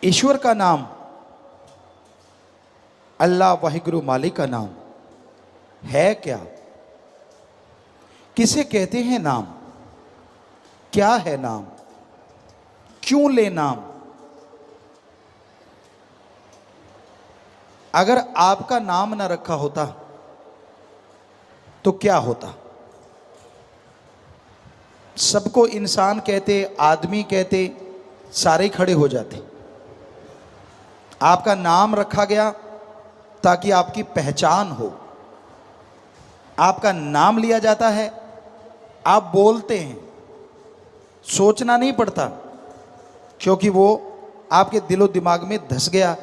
ईश्वर का नाम, अल्लाह वाहिगुरु मालिक का नाम है क्या? किसे कहते हैं नाम? क्या है नाम? क्यों ले नाम? अगर आपका नाम ना रखा होता तो क्या होता? सबको इंसान कहते, आदमी कहते, सारे खड़े हो जाते। आपका नाम रखा गया ताकि आपकी पहचान हो। आपका नाम लिया जाता है, आप बोलते हैं, सोचना नहीं पड़ता, क्योंकि वो आपके दिलो दिमाग में धस गया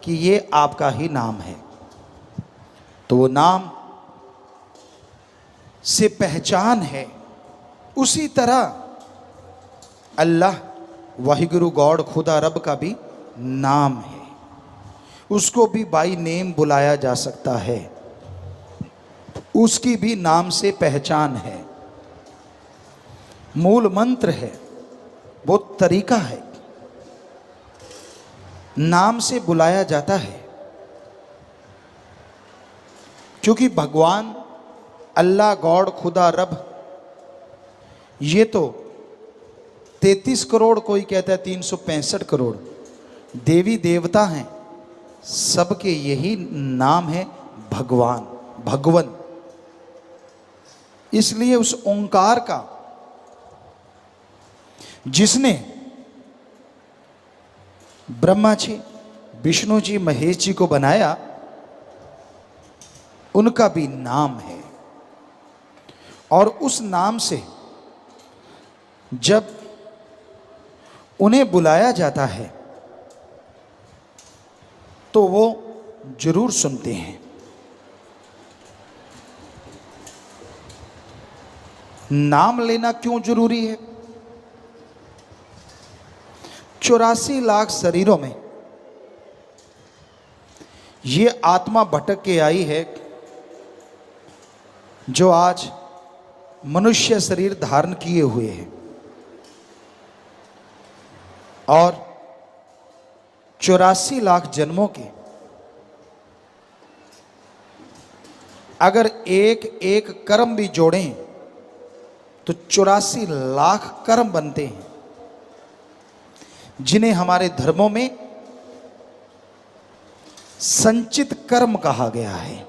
कि ये आपका ही नाम है। तो वो नाम से पहचान है। उसी तरह अल्लाह वाहिगुरु गॉड खुदा रब का भी नाम है। उसको भी बाई नेम बुलाया जा सकता है, उसकी भी नाम से पहचान है। मूल मंत्र है, वो तरीका है, नाम से बुलाया जाता है। क्योंकि भगवान अल्लाह गॉड खुदा रब, ये तो 33 करोड़, कोई कहता है 365 करोड़ देवी देवता हैं, सबके यही नाम है भगवान, भगवन। इसलिए उस ओंकार का, जिसने ब्रह्मा जी, विष्णु जी, महेश जी को बनाया, उनका भी नाम है। और उस नाम से जब उन्हें बुलाया जाता है तो वो जरूर सुनते हैं। नाम लेना क्यों जरूरी है? 84 लाख शरीरों में ये आत्मा भटक के आई है, जो आज मनुष्य शरीर धारण किए हुए है। और 84 लाख जन्मों के अगर एक एक कर्म भी जोड़ें तो 84 लाख कर्म बनते हैं, जिन्हें हमारे धर्मों में संचित कर्म कहा गया है।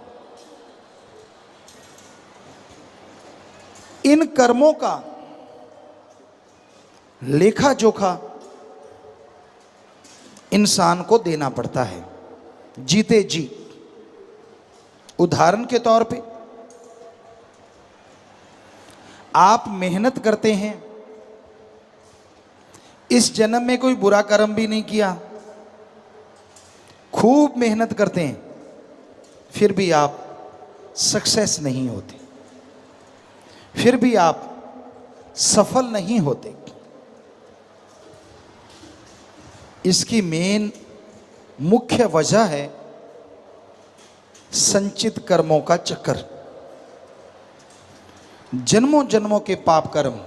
इन कर्मों का लेखा जोखा इंसान को देना पड़ता है, जीते जी। उदाहरण के तौर पे, आप मेहनत करते हैं, इस जन्म में कोई बुरा कर्म भी नहीं किया, खूब मेहनत करते हैं, फिर भी आप सक्सेस नहीं होते, फिर भी आप सफल नहीं होते। इसकी मेन मुख्य वजह है संचित कर्मों का चक्कर। जन्मों जन्मों के पाप कर्म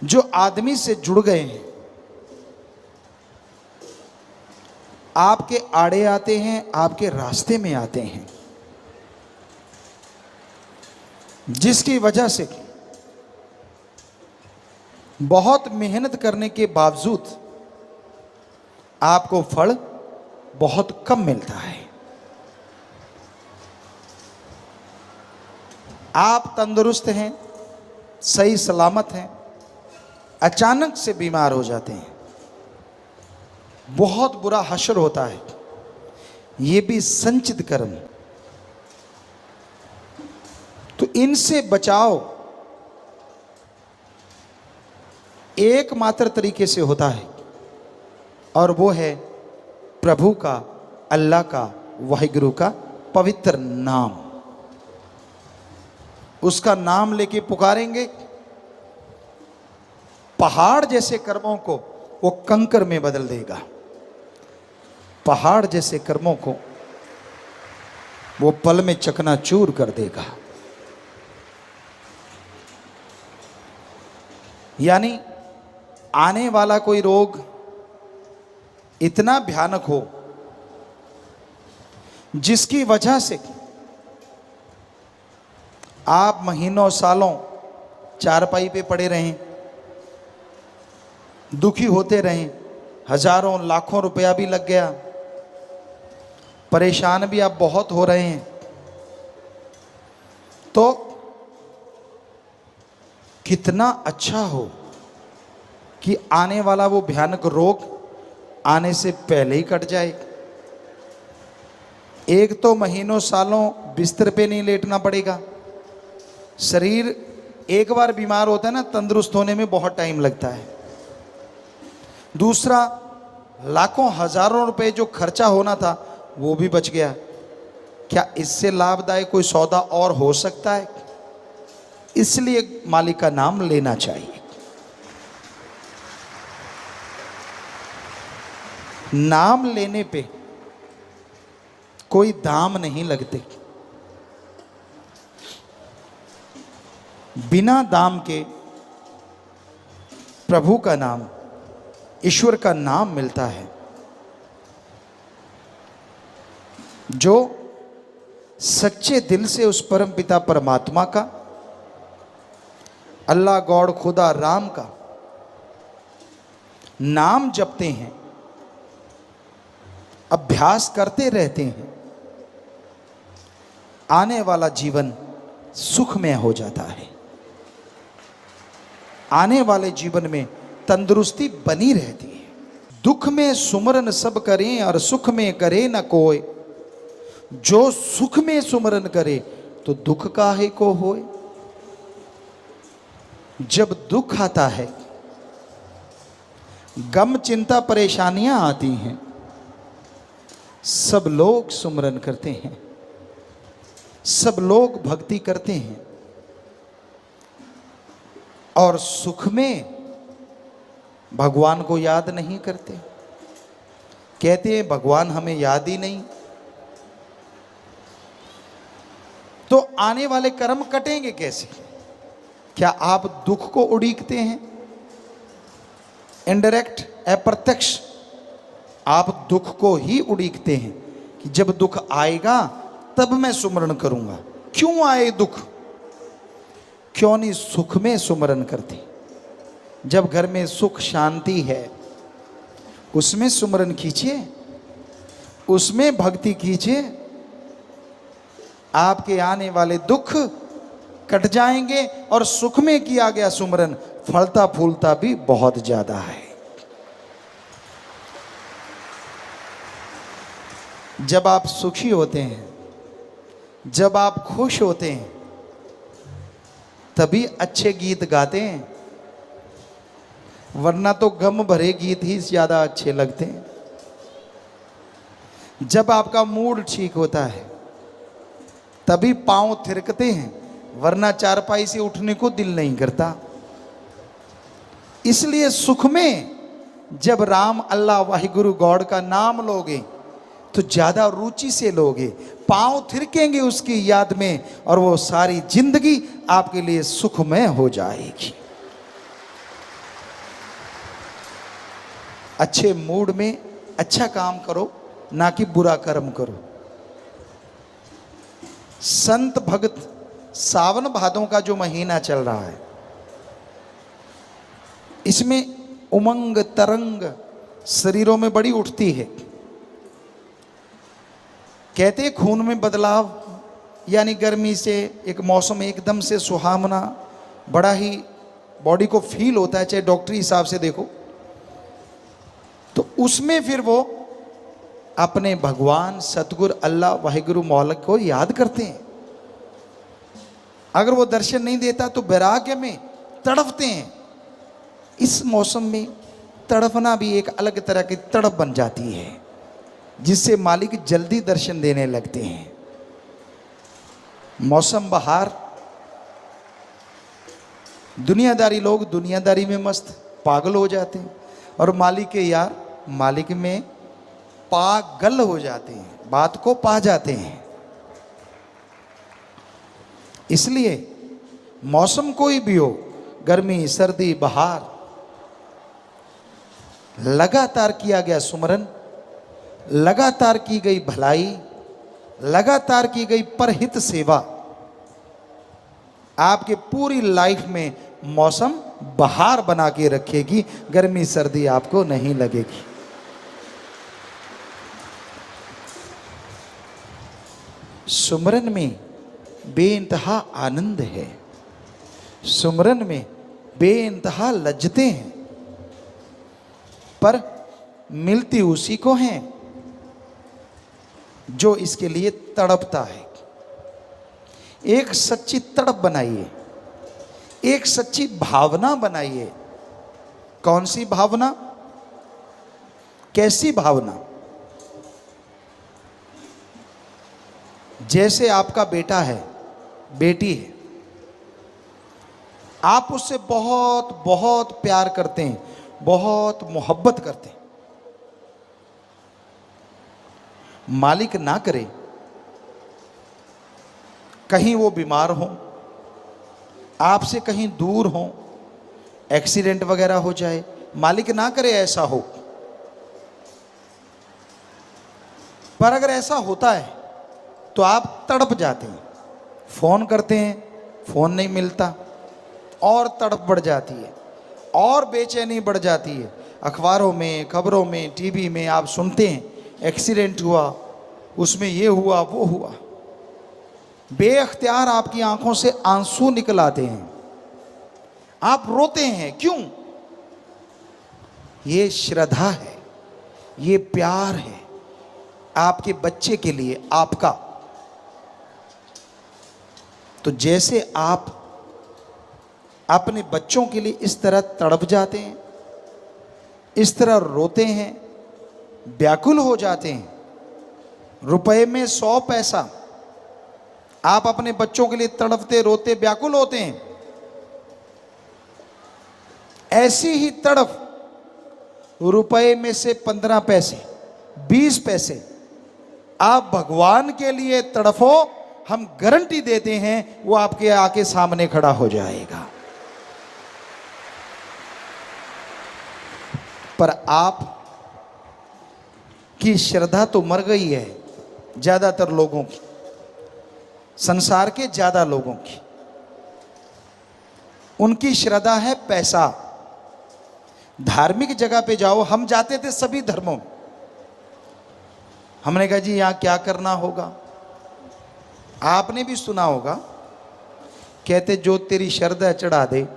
जो आदमी से जुड़ गए हैं, आपके आड़े आते हैं, आपके रास्ते में आते हैं, जिसकी वजह से बहुत मेहनत करने के बावजूद आपको फल बहुत कम मिलता है। आप तंदुरुस्त हैं, सही सलामत हैं, अचानक से बीमार हो जाते हैं, बहुत बुरा हश्र होता है। ये भी संचित कर्म। तो इनसे बचाव एकमात्र तरीके से होता है, और वो है प्रभु का, अल्लाह का, वाहिगुरु का पवित्र नाम। उसका नाम लेके पुकारेंगे, पहाड़ जैसे कर्मों को वो कंकर में बदल देगा। पहाड़ जैसे कर्मों को वो पल में चकनाचूर कर देगा। यानी आने वाला कोई रोग इतना भयानक हो जिसकी वजह से आप महीनों सालों चारपाई पे पड़े रहें, दुखी होते रहें, हजारों लाखों रुपया भी लग गया, परेशान भी आप बहुत हो रहे हैं, तो कितना अच्छा हो कि आने वाला वो भयानक रोग आने से पहले ही कट जाए। एक तो महीनों सालों बिस्तर पे नहीं लेटना पड़ेगा। शरीर एक बार बीमार होता है ना, तंदुरुस्त होने में बहुत टाइम लगता है। दूसरा, लाखों हजारों रुपए जो खर्चा होना था वो भी बच गया। क्या इससे लाभदायक कोई सौदा और हो सकता है? इसलिए मालिक का नाम लेना चाहिए। नाम लेने पे कोई दाम नहीं लगते। बिना दाम के प्रभु का नाम, ईश्वर का नाम मिलता है। जो सच्चे दिल से उस परम पिता परमात्मा का, अल्लाह गॉड खुदा राम का नाम जपते हैं, अभ्यास करते रहते हैं, आने वाला जीवन सुखमय हो जाता है। आने वाले जीवन में तंदुरुस्ती बनी रहती है। दुख में सुमरन सब करें और सुख में करे न कोय, जो सुख में सुमरन करे तो दुख काहे को होए। जब दुख आता है, गम चिंता परेशानियां आती हैं, सब लोग सुमरन करते हैं, सब लोग भक्ति करते हैं, और सुख में भगवान को याद नहीं करते। कहते हैं भगवान हमें याद ही नहीं। तो आने वाले कर्म कटेंगे कैसे? क्या आप दुख को उड़ीकते हैं? इनडायरेक्ट, अप्रत्यक्ष आप दुख को ही उड़ीकते हैं कि जब दुख आएगा तब मैं सुमरन करूंगा। क्यों आए दुख? क्यों नहीं सुख में सुमरन करते? जब घर में सुख शांति है, उसमें सुमरन कीजिए, उसमें भक्ति कीजिए। आपके आने वाले दुख कट जाएंगे और सुख में किया गया सुमरन फलता फूलता भी बहुत ज्यादा है। जब आप सुखी होते हैं, जब आप खुश होते हैं, तभी अच्छे गीत गाते हैं, वरना तो गम भरे गीत ही ज्यादा अच्छे लगते हैं। जब आपका मूड ठीक होता है, तभी पांव थिरकते हैं, वरना चारपाई से उठने को दिल नहीं करता। इसलिए सुख में जब राम, अल्लाह, वाहिगुरु गॉड का नाम लोगे तो ज्यादा रुचि से लोगे, पांव थिरकेंगे उसकी याद में, और वो सारी जिंदगी आपके लिए सुखमय हो जाएगी। अच्छे मूड में अच्छा काम करो, ना कि बुरा कर्म करो। संत भक्त, सावन भादों का जो महीना चल रहा है, इसमें उमंग तरंग शरीरों में बड़ी उठती है। कहते हैं खून में बदलाव, यानी गर्मी से एक मौसम एकदम से सुहावना, बड़ा ही बॉडी को फील होता है, चाहे डॉक्टरी हिसाब से देखो। तो उसमें फिर वो अपने भगवान सतगुरु अल्लाह वाहिगुरु मौला को याद करते हैं। अगर वो दर्शन नहीं देता तो वैराग्य में तड़पते हैं। इस मौसम में तड़पना भी एक अलग तरह की तड़प बन जाती है, जिससे मालिक जल्दी दर्शन देने लगते हैं। मौसम बहार, दुनियादारी लोग दुनियादारी में मस्त पागल हो जाते हैं, और मालिक के यार मालिक में पागल हो जाते हैं, बात को पा जाते हैं। इसलिए मौसम कोई भी हो, गर्मी, सर्दी, बहार, लगातार किया गया सुमरन, लगातार की गई भलाई, लगातार की गई परहित सेवा आपके पूरी लाइफ में मौसम बहार बना के रखेगी। गर्मी सर्दी आपको नहीं लगेगी। सुमरन में बेइंतहा आनंद है, सुमरन में बेइंतहा लज्जतें हैं, पर मिलती उसी को हैं जो इसके लिए तड़पता है। एक सच्ची तड़प बनाइए, एक सच्ची भावना बनाइए। कौन सी भावना? कैसी भावना? जैसे आपका बेटा है, बेटी है, आप उससे बहुत बहुत प्यार करते हैं, बहुत मोहब्बत करते हैं। मालिक ना करे कहीं वो बीमार हो, आपसे कहीं दूर हो, एक्सीडेंट वगैरह हो जाए, मालिक ना करे ऐसा हो। पर अगर ऐसा होता है तो आप तड़प जाते हैं। फोन करते हैं, फोन नहीं मिलता, और तड़प बढ़ जाती है, और बेचैनी बढ़ जाती है। अखबारों में, खबरों में, टीवी में आप सुनते हैं एक्सीडेंट हुआ, उसमें ये हुआ, वो हुआ। बेअख्तियार आपकी आंखों से आंसू निकल आते हैं, आप रोते हैं। क्यों? ये श्रद्धा है, ये प्यार है आपके बच्चे के लिए, आपका। तो जैसे आप अपने बच्चों के लिए इस तरह तड़प जाते हैं, इस तरह रोते हैं, व्याकुल हो जाते हैं, रुपए में 100 पैसा आप अपने बच्चों के लिए तड़पते, रोते, व्याकुल होते हैं, ऐसी ही तड़प रुपए में से 15 पैसे, 20 पैसे आप भगवान के लिए तड़फो, हम गारंटी देते हैं वो आपके आके सामने खड़ा हो जाएगा। पर आप की श्रद्धा तो मर गई है, ज्यादातर लोगों की, संसार के ज्यादा लोगों की। उनकी श्रद्धा है पैसा। धार्मिक जगह पे जाओ, हम जाते थे सभी धर्मों में, हमने कहा जी यहां क्या करना होगा? आपने भी सुना होगा, कहते जो तेरी श्रद्धा चढ़ा दे।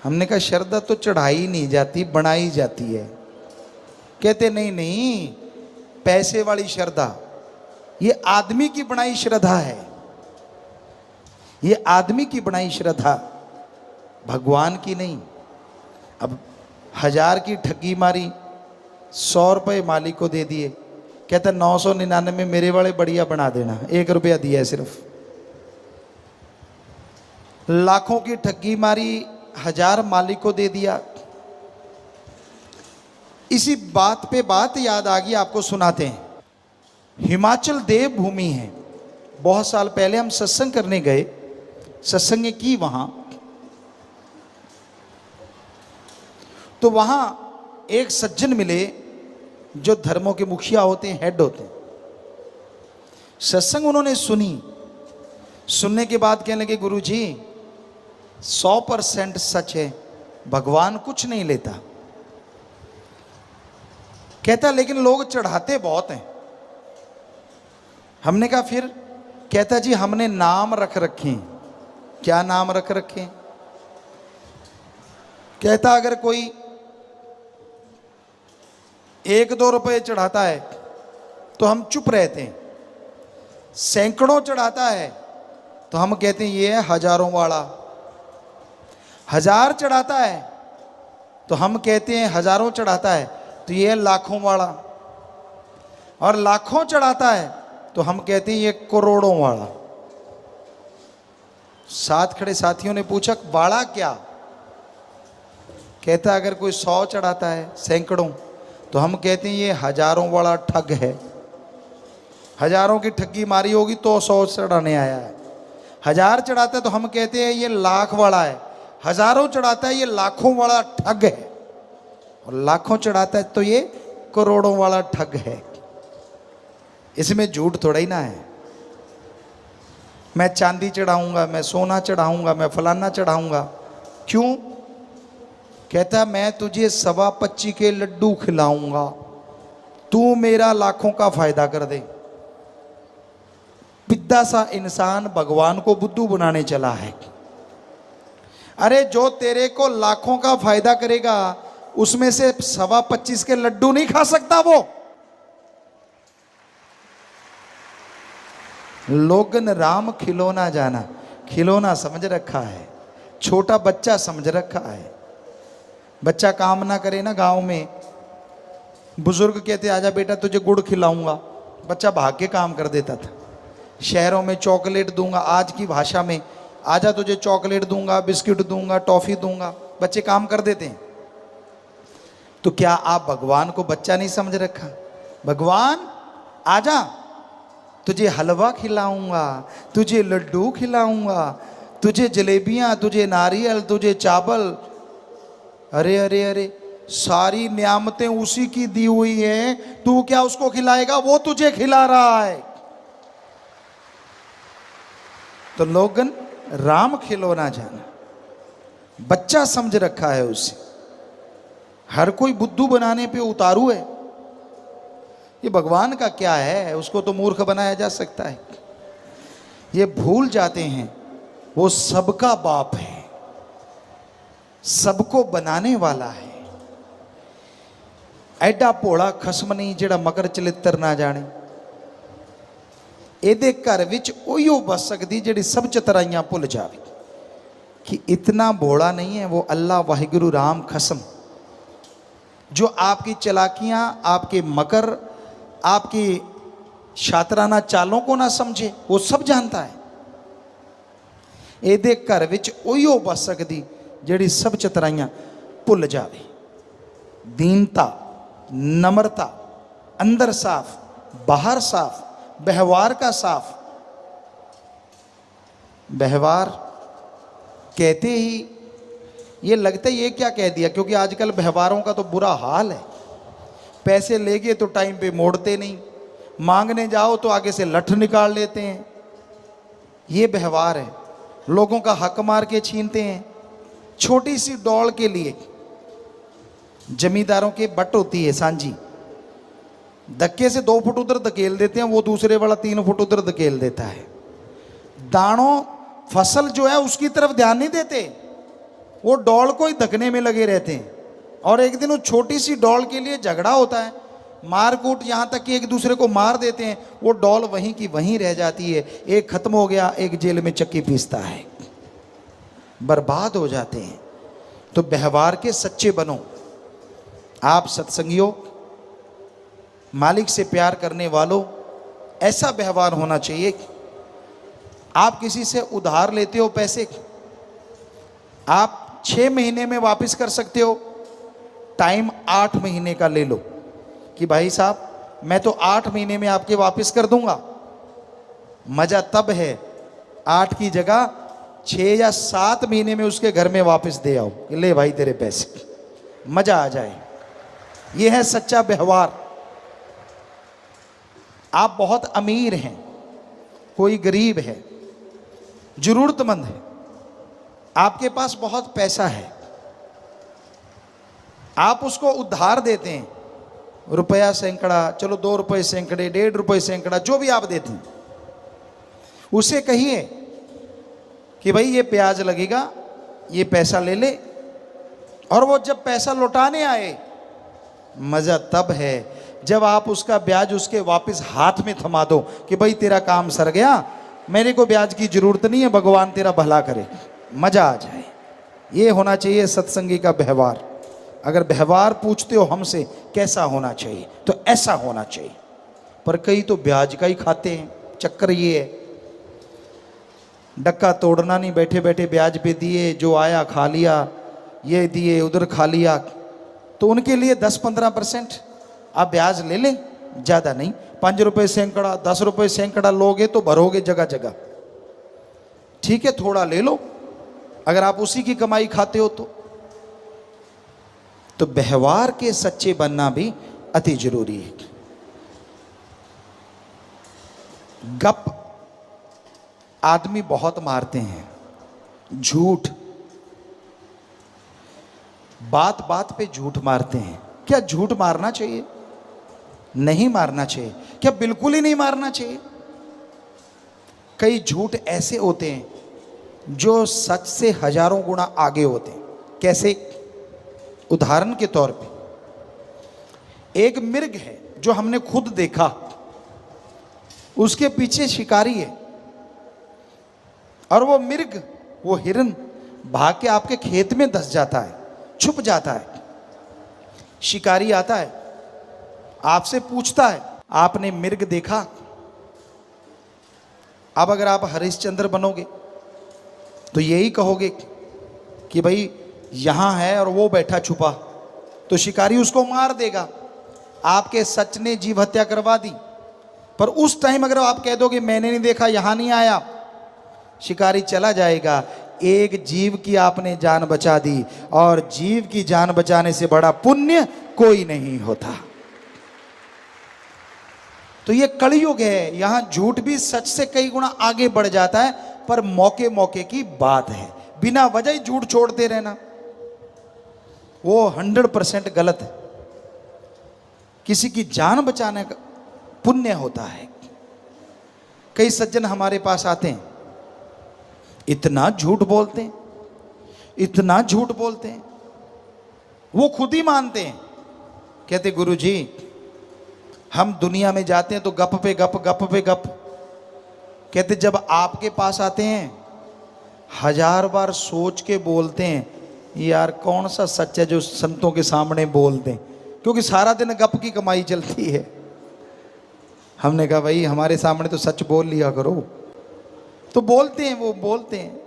हमने कहा श्रद्धा तो चढ़ाई नहीं जाती, बनाई जाती है। कहते नहीं नहीं, पैसे वाली श्रद्धा, ये आदमी की बनाई श्रद्धा है, ये आदमी की बनाई श्रद्धा, भगवान की नहीं। अब 1000 की ठगी मारी, 100 रुपये मालिक को दे दिए, कहता 999 मेरे वाले बढ़िया बना देना, 1 रुपया दिया है सिर्फ। लाखों की ठगी मारी, 1000 मालिक को दे दिया। इसी बात पे बात याद आ गई, आपको सुनाते हैं। हिमाचल देव भूमि है। बहुत साल पहले हम सत्संग करने गए, सत्संग की वहां, तो वहां एक सज्जन मिले जो धर्मों के मुखिया होते हैं, हेड होते हैं। सत्संग उन्होंने सुनी, सुनने के बाद कहने लगे गुरु जी 100% सच है, भगवान कुछ नहीं लेता। कहता लेकिन लोग चढ़ाते बहुत हैं। हमने कहा फिर? कहता जी हमने नाम रख रखे हैं। क्या नाम रख रखे हैं? कहता अगर कोई 1-2 रुपए चढ़ाता है तो हम चुप रहते हैं, सैकड़ों चढ़ाता है तो हम कहते हैं ये है हजारों वाला, 1000 चढ़ाता है तो हम कहते हैं हजारों चढ़ाता है तो ये है लाखों वाला, और लाखों चढ़ाता है तो हम कहते हैं ये करोड़ों वाला। साथ खड़े साथियों ने पूछा वाला क्या? कहता अगर कोई 100 चढ़ाता है, सैकड़ों, तो हम कहते हैं ये हजारों वाला ठग है, हजारों की ठगी मारी होगी तो 100 चढ़ाने आया है। 1000 चढ़ाता है तो हम कहते हैं ये लाख वाला है, हजारों चढ़ाता है ये लाखों वाला ठग है। और लाखों चढ़ाता है तो ये करोड़ों वाला ठग है। इसमें झूठ थोड़ा ही ना है। मैं चांदी चढ़ाऊंगा, मैं सोना चढ़ाऊंगा, मैं फलाना चढ़ाऊंगा। क्यों? कहता मैं तुझे 25 के लड्डू खिलाऊंगा, तू मेरा लाखों का फायदा कर दे। पिद्दा सा इंसान भगवान को बुद्धू बनाने चला है। अरे जो तेरे को लाखों का फायदा करेगा उसमें से 25 के लड्डू नहीं खा सकता वो। लोगन राम खिलौना जाना, खिलौना समझ रखा है, छोटा बच्चा समझ रखा है। बच्चा काम ना करे ना गांव में, बुजुर्ग कहते आजा बेटा तुझे गुड़ खिलाऊंगा, बच्चा भाग के काम कर देता था। शहरों में चॉकलेट दूंगा, आज की भाषा में आजा तुझे चॉकलेट दूंगा, बिस्किट दूंगा, टॉफी दूंगा, बच्चे काम कर देते हैं। तो क्या आप भगवान को बच्चा नहीं समझ रखा? भगवान आजा तुझे हलवा खिलाऊंगा, तुझे लड्डू खिलाऊंगा, तुझे जलेबियां, तुझे नारियल, तुझे चावल। अरे अरे अरे, सारी नियामतें उसी की दी हुई हैं, तू क्या उसको खिलाएगा? वो तुझे खिला रहा है। तो लोगन राम खिलौना जाना, बच्चा समझ रखा है उसे। हर कोई बुद्धू बनाने पे उतारू है। ये भगवान का क्या है, उसको तो मूर्ख बनाया जा सकता है। ये भूल जाते हैं वो सबका बाप है, सबको बनाने वाला है। एडा भोला खसम नहीं जेड़ा मकर चलित्र ना जाने। ਇਹਦੇ घर विच उहियो बस सकती जिहड़ी सब चतराइयां भुल जावे। कि इतना भोला नहीं है वो अल्लाह वाहिगुरु राम खसम, जो आपकी चालाकियां, आपके मकर, आपकी शातराना चालों को ना समझे, वो सब जानता है। ਇਹਦੇ घर विच उहियो बस सकती जिहड़ी सब चतराइयां भुल जावे। दीनता, नम्रता, अंदर साफ बाहर साफ, व्यवहार का साफ। व्यवहार कहते ही ये लगता है ये क्या कह दिया, क्योंकि आजकल व्यवहारों का तो बुरा हाल है। पैसे लेगे तो टाइम पे मोड़ते नहीं, मांगने जाओ तो आगे से लठ निकाल लेते हैं। ये व्यवहार है। लोगों का हक मार के छीनते हैं। छोटी सी डौल के लिए जमींदारों के बट होती है सांझी, धक्के से 2 फुट उधर धकेल देते हैं, वो दूसरे वाला 3 फुट उधर धकेल देता है। दानों फसल जो है उसकी तरफ ध्यान नहीं देते, वो डौल को ही धकने में लगे रहते हैं। और एक दिन उस छोटी सी डौल के लिए झगड़ा होता है, मारकूट, यहाँ तक कि एक दूसरे को मार देते हैं। वो डौल वहीं की वहीं रह जाती है। एक खत्म हो गया, एक जेल में चक्की पीसता है, बर्बाद हो जाते हैं। तो व्यवहार के सच्चे बनो। आप सत्संगियों, मालिक से प्यार करने वालों, ऐसा व्यवहार होना चाहिए। आप किसी से उधार लेते हो पैसे, आप 6 महीने में वापस कर सकते हो, टाइम 8 महीने का ले लो कि भाई साहब मैं तो 8 महीने में आपके वापस कर दूंगा। मजा तब है 8 की जगह 6 या 7 महीने में उसके घर में वापस दे आओ कि ले भाई तेरे पैसे, मजा आ जाए। यह है सच्चा व्यवहार। आप बहुत अमीर हैं, कोई गरीब है, जरूरतमंद है, आपके पास बहुत पैसा है, आप उसको उधार देते हैं, रुपया सैकड़ा, चलो 2 रुपये सैकड़े, 1.5 रुपये सैकड़ा, जो भी आप देते हैं, उसे कहिए कि भाई ये ब्याज लगेगा, ये पैसा ले ले। और वो जब पैसा लौटाने आए, मज़ा तब है जब आप उसका ब्याज उसके वापस हाथ में थमा दो कि भाई तेरा काम सर गया, मेरे को ब्याज की जरूरत नहीं है, भगवान तेरा भला करे, मजा आ जाए। ये होना चाहिए सत्संगी का व्यवहार। अगर व्यवहार पूछते हो हमसे कैसा होना चाहिए, तो ऐसा होना चाहिए। पर कई तो ब्याज का ही खाते हैं। चक्कर ये है, डक्का तोड़ना नहीं, बैठे बैठे ब्याज पे दिए, जो आया खा लिया, ये दिए उधर खा लिया। तो उनके लिए 10-15% आप ब्याज ले लें, ज़्यादा नहीं। 5 रुपये सैकड़ा, 10 रुपये सैकड़ा लोगे तो भरोगे जगह जगह। ठीक है, थोड़ा ले लो अगर आप उसी की कमाई खाते हो तो। तो व्यवहार के सच्चे बनना भी अति जरूरी है। गप आदमी बहुत मारते हैं, झूठ, बात बात पे झूठ मारते हैं। क्या झूठ मारना चाहिए? नहीं मारना चाहिए। क्या बिल्कुल ही नहीं मारना चाहिए? कई झूठ ऐसे होते हैं जो सच से हजारों गुना आगे होते हैं। कैसे? उदाहरण के तौर पे एक मिर्ग है जो हमने खुद देखा, उसके पीछे शिकारी है और वो मिर्ग, वो हिरन भाग के आपके खेत में धंस जाता है, छुप जाता है। शिकारी आता है, आपसे पूछता है आपने मिर्ग देखा? अब अगर आप हरिश्चंद्र बनोगे तो यही कहोगे कि भाई यहां है और वो बैठा छुपा, तो शिकारी उसको मार देगा। आपके सच ने जीव हत्या करवा दी। पर उस टाइम अगर आप कह दोगे मैंने नहीं देखा, यहां नहीं आया, शिकारी चला जाएगा। एक जीव की आपने जान बचा दी, और जीव की जान बचाने से बड़ा पुण्य कोई नहीं होता। तो ये कलयुग है, यहां झूठ भी सच से कई गुना आगे बढ़ जाता है। पर मौके मौके की बात है, बिना वजह ही झूठ छोड़ते रहना वो 100% गलत है। किसी की जान बचाने का पुण्य होता है। कई सज्जन हमारे पास आते हैं, इतना झूठ बोलते हैं, इतना झूठ बोलते हैं, वो खुद ही मानते हैं। कहते गुरुजी हम दुनिया में जाते हैं तो गप पे गप, गप पे गप। कहते जब आपके पास आते हैं 1000 बार सोच के बोलते हैं यार कौन सा सच है जो संतों के सामने बोल दें, क्योंकि सारा दिन गप की कमाई चलती है। हमने कहा भाई हमारे सामने तो सच बोल लिया करो। तो बोलते हैं, वो बोलते हैं।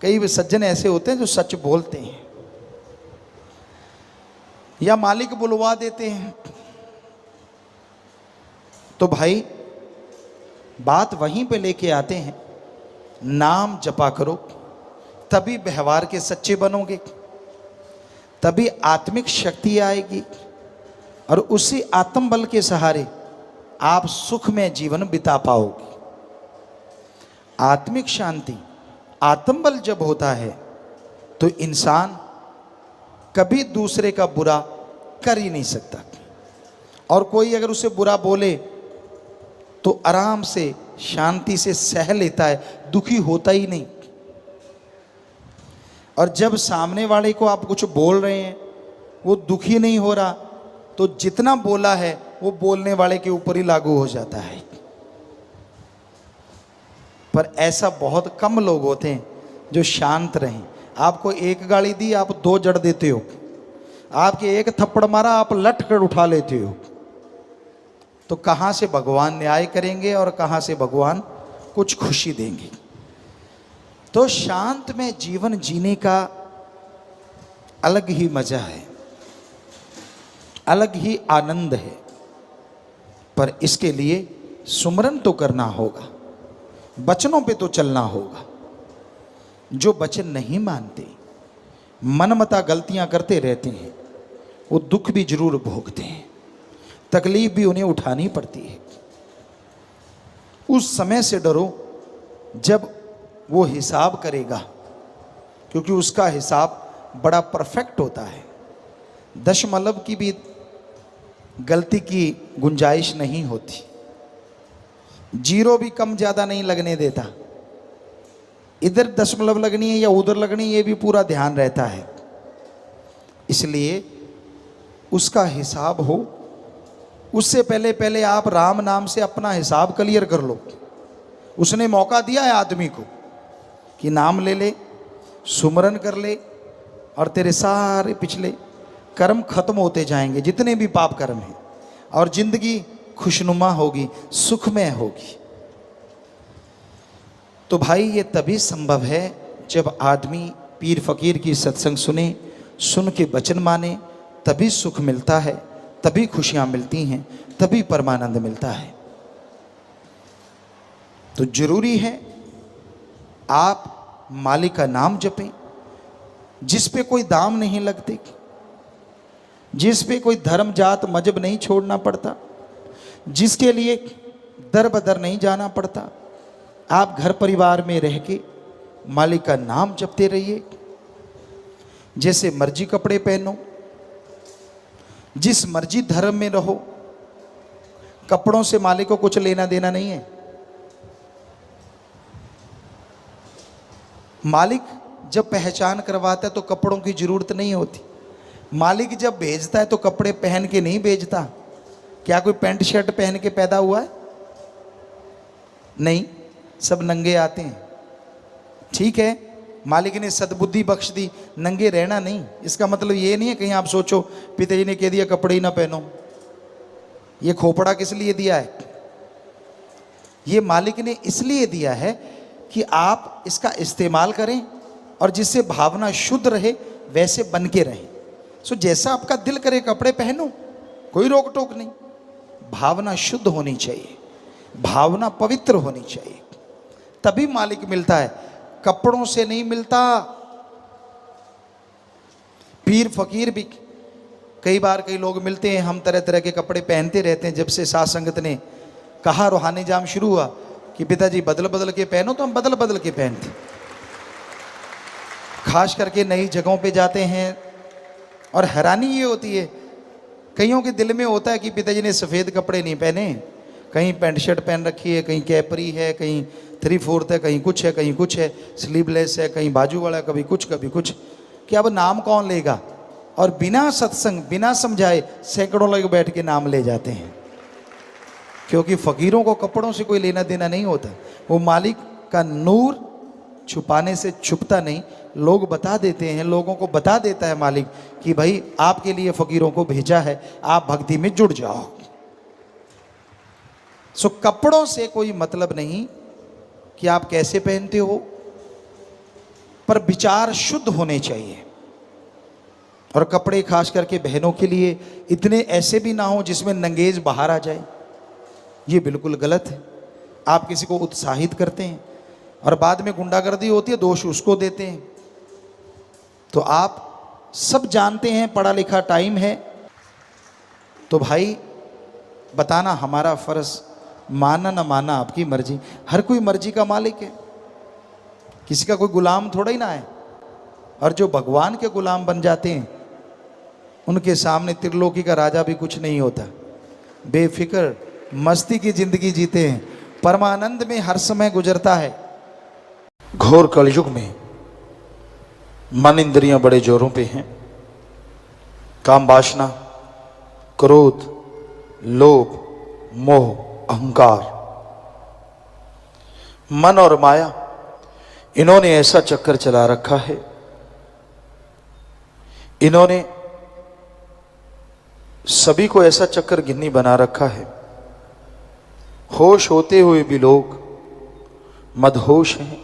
कई सज्जन ऐसे होते हैं जो सच बोलते हैं, या मालिक बुलवा देते हैं। तो भाई बात वहीं पे लेके आते हैं, नाम जपा करो, तभी व्यवहार के सच्चे बनोगे, तभी आत्मिक शक्ति आएगी, और उसी आत्म बल के सहारे आप सुख में जीवन बिता पाओगे। आत्मिक शांति, आत्म बल जब होता है तो इंसान कभी दूसरे का बुरा कर ही नहीं सकता, और कोई अगर उसे बुरा बोले तो आराम से शांति से सह लेता है, दुखी होता ही नहीं। और जब सामने वाले को आप कुछ बोल रहे हैं वो दुखी नहीं हो रहा, तो जितना बोला है वो बोलने वाले के ऊपर ही लागू हो जाता है। पर ऐसा बहुत कम लोग होते हैं जो शांत रहें। आपको एक गाली दी, आप 2 जड़ देते हो। आपके एक थप्पड़ मारा, आप लट कर उठा लेते हो। तो कहाँ से भगवान न्याय करेंगे और कहाँ से भगवान कुछ खुशी देंगे? तो शांत में जीवन जीने का अलग ही मजा है, अलग ही आनंद है। पर इसके लिए सुमरन तो करना होगा, वचनों पे तो चलना होगा। जो वचन नहीं मानते, मनमता गलतियां करते रहते हैं, वो दुख भी जरूर भोगते हैं, तकलीफ भी उन्हें उठानी पड़ती है। उस समय से डरो जब वो हिसाब करेगा, क्योंकि उसका हिसाब बड़ा परफेक्ट होता है। दशमलव की भी गलती की गुंजाइश नहीं होती, 0 भी कम ज़्यादा नहीं लगने देता। इधर दशमलव लगनी है या उधर लगनी है, ये भी पूरा ध्यान रहता है। इसलिए उसका हिसाब हो, उससे पहले पहले आप राम नाम से अपना हिसाब क्लियर कर लो। उसने मौका दिया है आदमी को कि नाम ले ले, सुमरन कर ले, और तेरे सारे पिछले कर्म खत्म होते जाएंगे, जितने भी पाप कर्म हैं, और जिंदगी खुशनुमा होगी, सुखमय होगी। तो भाई ये तभी संभव है जब आदमी पीर फकीर की सत्संग सुने, सुन के वचन माने, तभी सुख मिलता है, तभी खुशियां मिलती हैं, तभी परमानंद मिलता है। तो जरूरी है आप मालिक का नाम जपें, जिस पे कोई दाम नहीं लगते। जिस पे कोई धर्म जात मजहब नहीं छोड़ना पड़ता, जिसके लिए दर बदर नहीं जाना पड़ता। आप घर परिवार में रह के मालिक का नाम जपते रहिए, जैसे मर्जी कपड़े पहनो, जिस मर्जी धर्म में रहो, कपड़ों से मालिक को कुछ लेना देना नहीं है। मालिक जब पहचान करवाता है तो कपड़ों की जरूरत नहीं होती। मालिक जब भेजता है तो कपड़े पहन के नहीं भेजता। क्या कोई पैंट शर्ट पहन के पैदा हुआ है? नहीं, सब नंगे आते हैं। ठीक है, मालिक ने सद्बुद्धि बख्श दी, नंगे रहना नहीं। इसका मतलब ये नहीं है कहीं आप सोचो पिताजी ने कह दिया कपड़े ही ना पहनो। ये खोपड़ा किस लिए दिया है? ये मालिक ने इसलिए दिया है कि आप इसका इस्तेमाल करें और जिससे भावना शुद्ध रहे वैसे बन के रहें। सो जैसा आपका दिल करे कपड़े पहनो, कोई रोक टोक नहीं। भावना शुद्ध होनी चाहिए, भावना पवित्र होनी चाहिए, तभी मालिक मिलता है, कपड़ों से नहीं मिलता। पीर फकीर भी कई बार कई लोग मिलते हैं, हम तरह तरह के कपड़े पहनते रहते हैं। जब से साथ संगत ने कहा, रूहानी जाम शुरू हुआ कि पिताजी बदल बदल के पहनो, तो हम बदल बदल के पहनते। खास करके नई जगहों पे जाते हैं और हैरानी ये होती है, कईयों के दिल में होता है कि पिताजी ने सफ़ेद कपड़े नहीं पहने, कहीं पैंट शर्ट पहन रखी है, कहीं कैपरी है, कहीं 3/4 है, कहीं कुछ है, कहीं कुछ है, स्लीवलेस है, कहीं बाजू वाला, कभी कुछ कभी कुछ। कि अब नाम कौन लेगा? और बिना सत्संग बिना समझाए सैकड़ों लोग बैठ के नाम ले जाते हैं, क्योंकि फ़कीरों को कपड़ों से कोई लेना देना नहीं होता। वो मालिक का नूर छुपाने से छुपता नहीं, लोग बता देते हैं, लोगों को बता देता है मालिक कि भाई आपके लिए फ़कीरों को भेजा है, आप भक्ति में जुड़ जाओ। सो कपड़ों से कोई मतलब नहीं कि आप कैसे पहनते हो, पर विचार शुद्ध होने चाहिए। और कपड़े खास करके बहनों के लिए इतने ऐसे भी ना हो जिसमें नंगेज बाहर आ जाए, ये बिल्कुल गलत है। आप किसी को उत्साहित करते हैं और बाद में गुंडागर्दी होती है, दोष उसको देते हैं। तो आप सब जानते हैं पढ़ा लिखा टाइम है, तो भाई बताना हमारा फ़र्ज़, माना ना माना आपकी मर्जी। हर कोई मर्जी का मालिक है, किसी का कोई गुलाम थोड़ा ही ना है। और जो भगवान के गुलाम बन जाते हैं उनके सामने त्रिलोकी का राजा भी कुछ नहीं होता। बेफिक्र मस्ती की जिंदगी जीते हैं, परमानंद में हर समय गुजरता है। घोर कलयुग में मन इंद्रियां बड़े जोरों पे हैं। काम वासना, क्रोध, लोभ, मोह, अहंकार, मन और माया, इन्होंने ऐसा चक्कर चला रखा है। इन्होंने सभी को ऐसा चक्कर गिन्नी बना रखा है। होश होते हुए भी लोग मदहोश हैं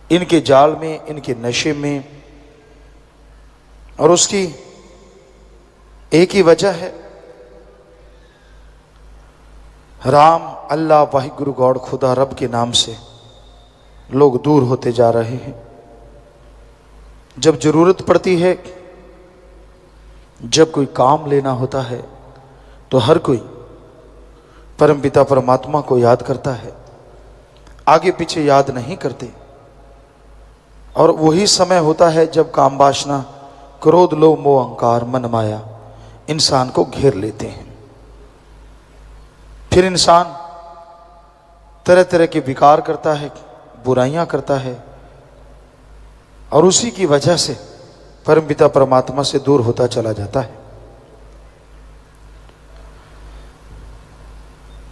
इनके जाल में, इनके नशे में। और उसकी एक ही वजह है, राम, अल्लाह, वाहिगुरु, गॉड, खुदा, रब के नाम से लोग दूर होते जा रहे हैं। जब जरूरत पड़ती है, जब कोई काम लेना होता है, तो हर कोई परमपिता परमात्मा को याद करता है, आगे पीछे याद नहीं करते। और वही समय होता है जब काम वासना, क्रोध, लोभ, मोह, अहंकार, मन माया इंसान को घेर लेते हैं। फिर इंसान तरह तरह के विकार करता है, बुराइयां करता है, और उसी की वजह से परमपिता परमात्मा से दूर होता चला जाता है।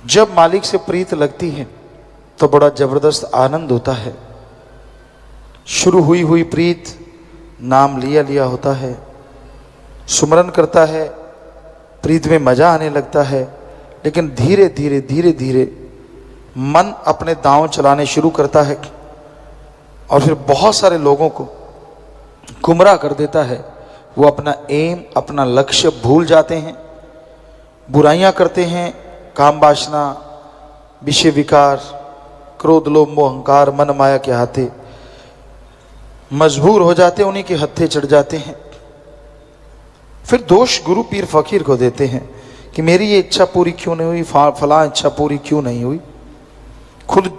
जब मालिक से प्रीत लगती है तो बड़ा जबरदस्त आनंद होता है। शुरू हुई हुई प्रीत, नाम लिया लिया होता है, सुमरन करता है, प्रीत में मजा आने लगता है। लेकिन धीरे धीरे धीरे धीरे मन अपने दांव चलाने शुरू करता है और फिर बहुत सारे लोगों को गुमराह कर देता है। वो अपना एम, अपना लक्ष्य भूल जाते हैं, बुराइयां करते हैं, काम वासना, विषय विकार, क्रोध, लोभ, मोह, अहंकार, मन माया के हाथे मजबूर हो जाते हैं, उन्हीं के हत्थे चढ़ जाते हैं। फिर दोष गुरु पीर फकीर को देते हैं कि मेरी ये इच्छा पूरी क्यों नहीं हुई, फलां इच्छा पूरी क्यों नहीं हुई। खुद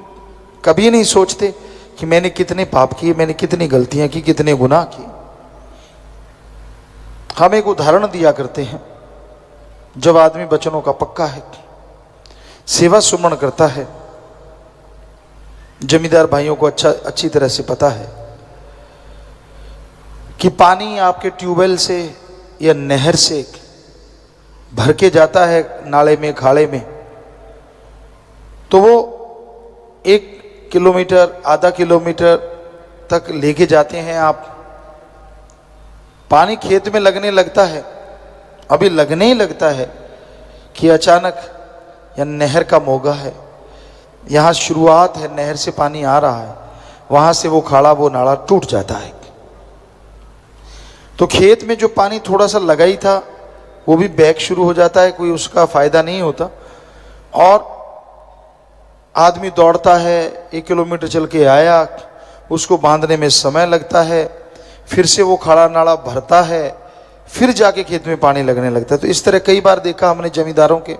कभी नहीं सोचते कि मैंने कितने पाप किए, मैंने कितनी गलतियां की, कितने गुनाह किए। हम एक उदाहरण दिया करते हैं, जब आदमी वचनों का पक्का है, सेवा सुमरण करता है, जमींदार भाइयों को अच्छी तरह से पता है कि पानी आपके ट्यूबवेल से या नहर से भर के जाता है नाले में, खाड़े में, तो वो 1 किलोमीटर, आधा किलोमीटर तक लेके जाते हैं आप। पानी खेत में लगने लगता है, अभी लगने ही लगता है कि अचानक या नहर का मोगा है, यहाँ शुरुआत है, नहर से पानी आ रहा है, वहां से वो खाड़ा, वो नाला टूट जाता है। तो खेत में जो पानी थोड़ा सा लगा ही था वो भी बैक शुरू हो जाता है, कोई उसका फायदा नहीं होता। और आदमी दौड़ता है, 1 किलोमीटर चल के आया, उसको बांधने में समय लगता है, फिर से वो खाड़ा नाला भरता है, फिर जाके खेत में पानी लगने लगता है। तो इस तरह कई बार देखा हमने जमींदारों के,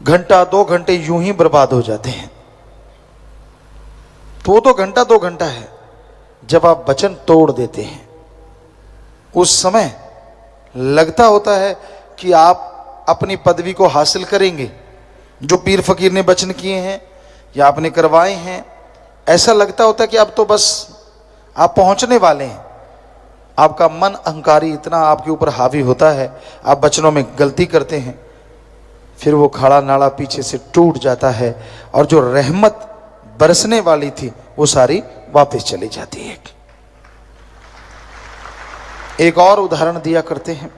घंटा 2 घंटे यूं ही बर्बाद हो जाते हैं। तो वो तो घंटा 2 घंटा है। जब आप वचन तोड़ देते हैं, उस समय लगता होता है कि आप अपनी पदवी को हासिल करेंगे, जो पीर फकीर ने वचन किए हैं या आपने करवाए हैं। ऐसा लगता होता है कि अब तो बस आप पहुंचने वाले हैं। आपका मन अहंकारी इतना आपके ऊपर हावी होता है, आप वचनों में गलती करते हैं, फिर वो खाड़ा नाला पीछे से टूट जाता है और जो रहमत बरसने वाली थी वो सारी वापस चली जाती है। एक और उदाहरण दिया करते हैं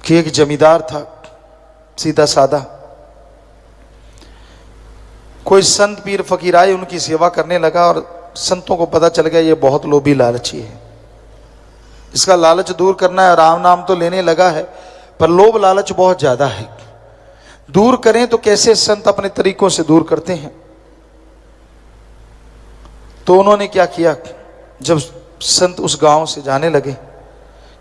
कि एक जमींदार था, सीधा सादा। कोई संत पीर फकीर आए, उनकी सेवा करने लगा और संतों को पता चल गया ये बहुत लोभी लालची है, इसका लालच दूर करना है। राम नाम तो लेने लगा है पर लोभ लालच बहुत ज्यादा है, दूर करें तो कैसे? संत अपने तरीकों से दूर करते हैं। तो उन्होंने क्या किया, जब संत उस गांव से जाने लगे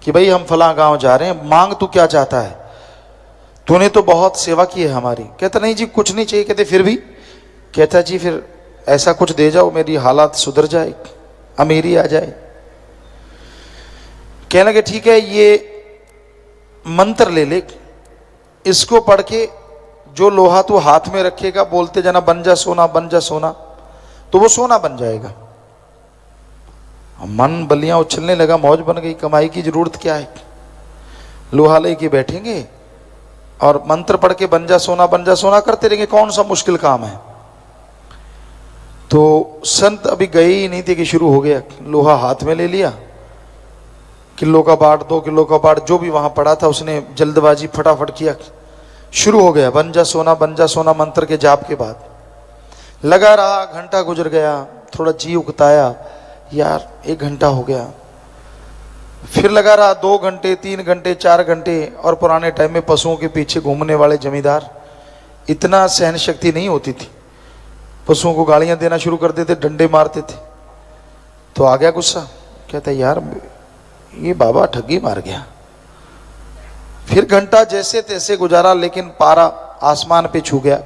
कि भाई हम फलां गांव जा रहे हैं, मांग तू क्या चाहता है, तूने तो बहुत सेवा की है हमारी। कहता नहीं जी कुछ नहीं चाहिए। कहते फिर भी? कहता जी फिर ऐसा कुछ दे जाओ मेरी हालात सुधर जाए, अमीरी आ जाए। कहने लगे ठीक है, ये मंत्र ले ले, इसको पढ़ के जो लोहा तू हाथ में रखेगा, बोलते जाना बन जा सोना, बन जा सोना, तो वो सोना बन जाएगा। मन बलियां उछलने लगा, मौज बन गई, कमाई की जरूरत क्या है, लोहा लेके बैठेंगे और मंत्र पढ़ के बन जा सोना करते रहेंगे, कौन सा मुश्किल काम है। तो संत अभी गए ही नहीं थे कि शुरू हो गया, लोहा हाथ में ले लिया, किलो का बाट, 2 किलो का बाट, जो भी वहां पड़ा था उसने जल्दबाजी फटाफट किया, शुरू हो गया बन जा सोना मंत्र के जाप के बाद। लगा रहा, घंटा गुजर गया, थोड़ा जी उकताया, यार 1 घंटा हो गया, फिर लगा रहा 2 घंटे, 3 घंटे, 4 घंटे। और पुराने टाइम में पशुओं के पीछे घूमने वाले जमींदार, इतना सहन शक्ति नहीं होती थी, पशुओं को गालियां देना शुरू कर देते, डंडे मारते थे। तो आ गया गुस्सा, कहता यार ये बाबा ठगी मार गया। फिर घंटा जैसे तैसे गुजारा, लेकिन पारा आसमान पे छू गया।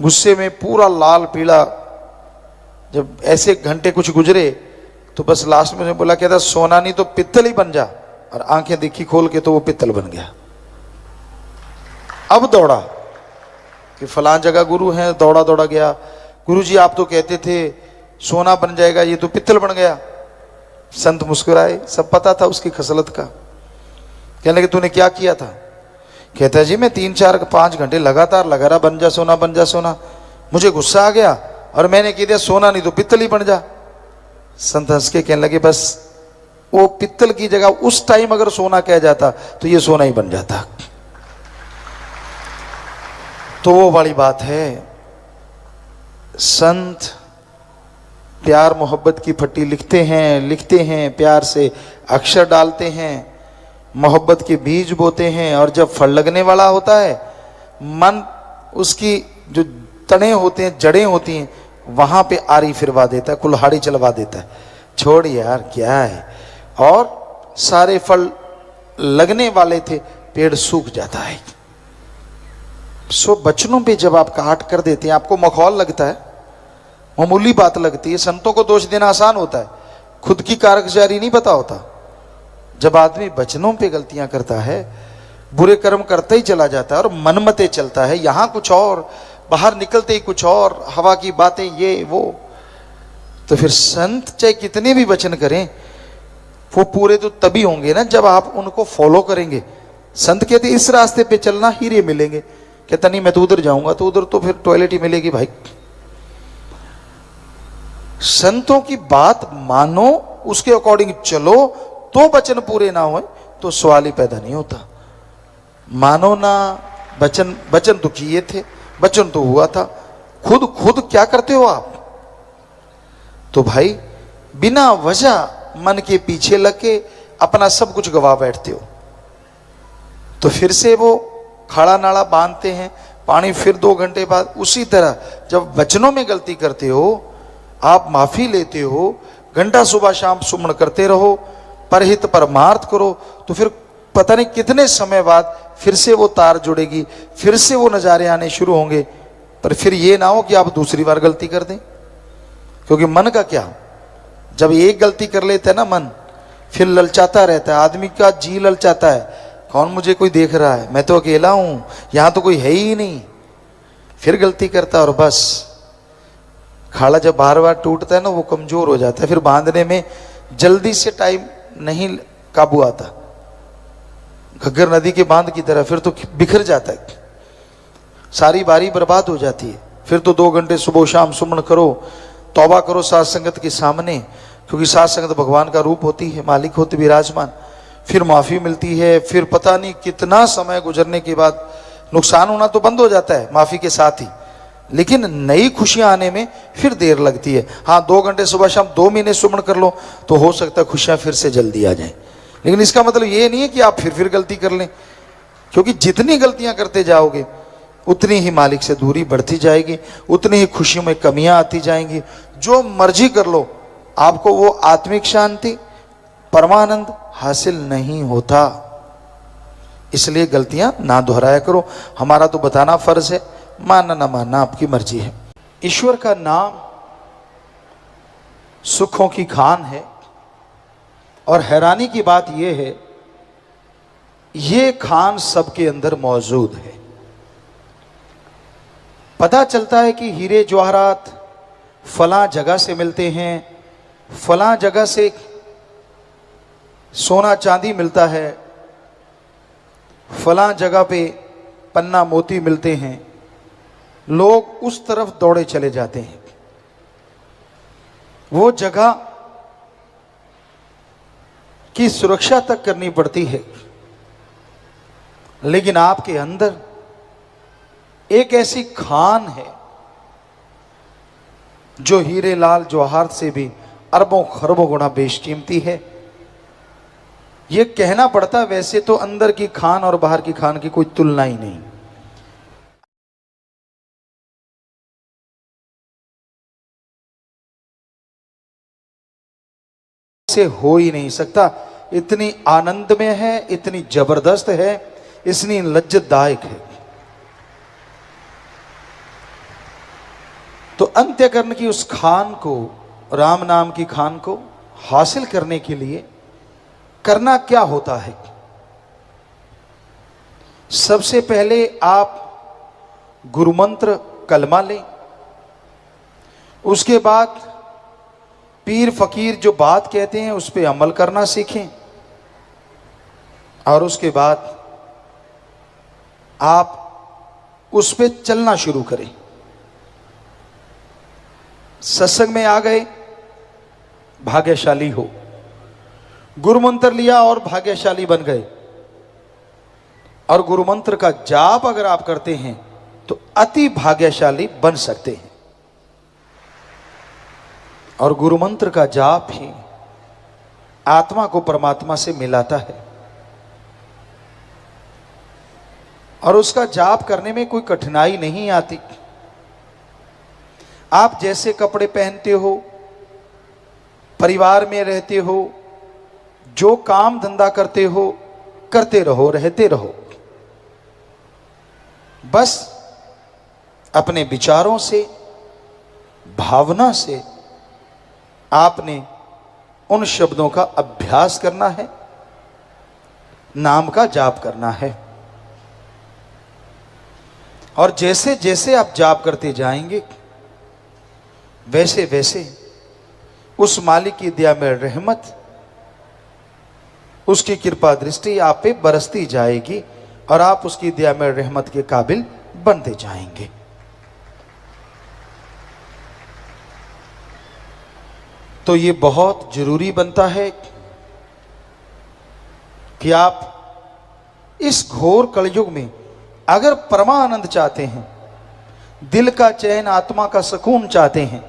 गुस्से में पूरा लाल पीला, जब ऐसे घंटे कुछ गुजरे तो बस लास्ट में बोला, कहता सोना नहीं तो पित्तल ही बन जा। और आंखें देखी खोल के तो वो पित्तल बन गया। अब दौड़ा कि फलां जगह गुरु हैं, दौड़ा दौड़ा गया, गुरुजी आप तो कहते थे सोना बन जाएगा, ये तो पित्तल बन गया। संत मुस्कुराए, सब पता था उसकी खसलत का। कहने लगे तूने क्या किया था? कहता है जी मैं 3, 4, 5 घंटे लगातार लगा रहा, बन जा सोना। मुझे गुस्सा आ गया और मैंने कह दिया सोना नहीं तो पित्तल ही बन जा। संत हंस के कहने लगे बस वो पित्तल की जगह उस टाइम अगर सोना कह जाता तो ये सोना ही बन जाता। तो वो वाली बात है, संत प्यार मोहब्बत की फट्टी लिखते हैं, प्यार से अक्षर डालते हैं, मोहब्बत के बीज बोते हैं, और जब फल लगने वाला होता है, मन उसकी जो तने होते हैं, जड़ें होती हैं, वहां पे आरी फिरवा देता है, कुल्हाड़ी चलवा देता है, छोड़ यार क्या है। और सारे फल लगने वाले थे, पेड़ सूख जाता है। सो वचनों पे जब आप काट कर देते हैं, आपको मखौल लगता है, मामूली बात लगती है। संतों को दोष देना आसान होता है, खुद की कारगुजारी नहीं पता होता। जब आदमी वचनों पे गलतियां करता है, बुरे कर्म करते ही चला जाता है और मनमते चलता है, यहां कुछ और, बाहर निकलते ही कुछ और, हवा की बातें ये वो, तो फिर संत चाहे कितने भी वचन करें, वो पूरे तो तभी होंगे ना जब आप उनको फॉलो करेंगे। संत कहते इस रास्ते पे चलना, हीरे मिलेंगे। कहता नहीं मैं तो उधर जाऊंगा, तो उधर तो फिर टॉयलेट ही मिलेगी भाई। संतों की बात मानो, उसके अकॉर्डिंग चलो, तो वचन पूरे ना हो तो सवाल ही पैदा नहीं होता। मानो ना, वचन तो किए थे, वचन तो हुआ था, खुद क्या करते हो आप? तो भाई बिना वजह मन के पीछे लग के अपना सब कुछ गवा बैठते हो। तो फिर से वो खाड़ा नाड़ा बांधते हैं, पानी फिर 2 घंटे बाद। उसी तरह जब वचनों में गलती करते हो, आप माफी लेते हो, घंटा सुबह शाम सुमन करते रहो, परहित परमार्थ करो, तो फिर पता नहीं कितने समय बाद फिर से वो तार जुड़ेगी, फिर से वो नज़ारे आने शुरू होंगे। पर फिर ये ना हो कि आप दूसरी बार गलती कर दें, क्योंकि मन का क्या, जब एक गलती कर लेता है ना मन, फिर ललचाता रहता है। आदमी का जी ललचाता है, कौन मुझे कोई देख रहा है, मैं तो अकेला हूं, यहां तो कोई है ही नहीं। फिर गलती करता है और बस खाड़ा जब बार बार टूटता है ना, वो कमजोर हो जाता है। फिर बांधने में जल्दी से टाइम नहीं काबू आता, घग्गर नदी के बांध की तरह फिर तो बिखर जाता है, सारी बारी बर्बाद हो जाती है। फिर तो 2 घंटे सुबह शाम सुमन करो, तौबा करो सात संगत के सामने, क्योंकि सात संगत भगवान का रूप होती है, मालिक होते विराजमान। फिर माफी मिलती है, फिर पता नहीं कितना समय गुजरने के बाद नुकसान होना तो बंद हो जाता है माफी के साथ ही, लेकिन नई खुशियां आने में फिर देर लगती है। हाँ, 2 घंटे सुबह शाम 2 महीने सुमन कर लो तो हो सकता है खुशियां फिर से जल्दी आ जाएं, लेकिन इसका मतलब ये नहीं है कि आप फिर गलती कर लें, क्योंकि जितनी गलतियां करते जाओगे उतनी ही मालिक से दूरी बढ़ती जाएगी, उतनी ही खुशियों में कमियां आती जाएंगी। जो मर्जी कर लो, आपको वो आत्मिक शांति, परमानंद हासिल नहीं होता। इसलिए गलतियां ना दोहराया करो। हमारा तो बताना फर्ज है, मानना ना मानना आपकी मर्जी है। ईश्वर का नाम सुखों की खान है, और हैरानी की बात यह है, ये खान सबके अंदर मौजूद है। पता चलता है कि हीरे जवाहरात फलां जगह से मिलते हैं, फलां जगह से सोना चांदी मिलता है, फलां जगह पे पन्ना मोती मिलते हैं। लोग उस तरफ दौड़े चले जाते हैं। वो जगह की सुरक्षा तक करनी पड़ती है, लेकिन आपके अंदर एक ऐसी खान है जो हीरे लाल जवाहरात से भी अरबों खरबों गुना बेशकीमती है। यह कहना पड़ता, वैसे तो अंदर की खान और बाहर की खान की कोई तुलना ही नहीं। से हो ही नहीं सकता, इतनी आनंद में है, इतनी जबरदस्त है, इतनी लज्जतदायक है। तो अंत्यकरण की उस खान को, राम नाम की खान को हासिल करने के लिए करना क्या होता है? सबसे पहले आप गुरुमंत्र कलमा लें, उसके बाद पीर फकीर जो बात कहते हैं उस पर अमल करना सीखें, और उसके बाद आप उस पर चलना शुरू करें। सत्संग में आ गए, भाग्यशाली हो। गुरुमंत्र लिया और भाग्यशाली बन गए। और गुरुमंत्र का जाप अगर आप करते हैं तो अति भाग्यशाली बन सकते हैं। और गुरुमंत्र का जाप ही आत्मा को परमात्मा से मिलाता है। और उसका जाप करने में कोई कठिनाई नहीं आती। आप जैसे कपड़े पहनते हो, परिवार में रहते हो, जो काम धंधा करते हो करते रहो, रहते रहो। बस अपने विचारों से, भावना से आपने उन शब्दों का अभ्यास करना है, नाम का जाप करना है। और जैसे जैसे आप जाप करते जाएंगे वैसे वैसे उस मालिक की दया में रहमत, उसकी कृपा दृष्टि आप पे बरसती जाएगी और आप उसकी दया में रहमत के काबिल बनते जाएंगे। तो ये बहुत जरूरी बनता है कि आप इस घोर कलयुग में अगर परमानंद चाहते हैं, दिल का चैन, आत्मा का सुकून चाहते हैं,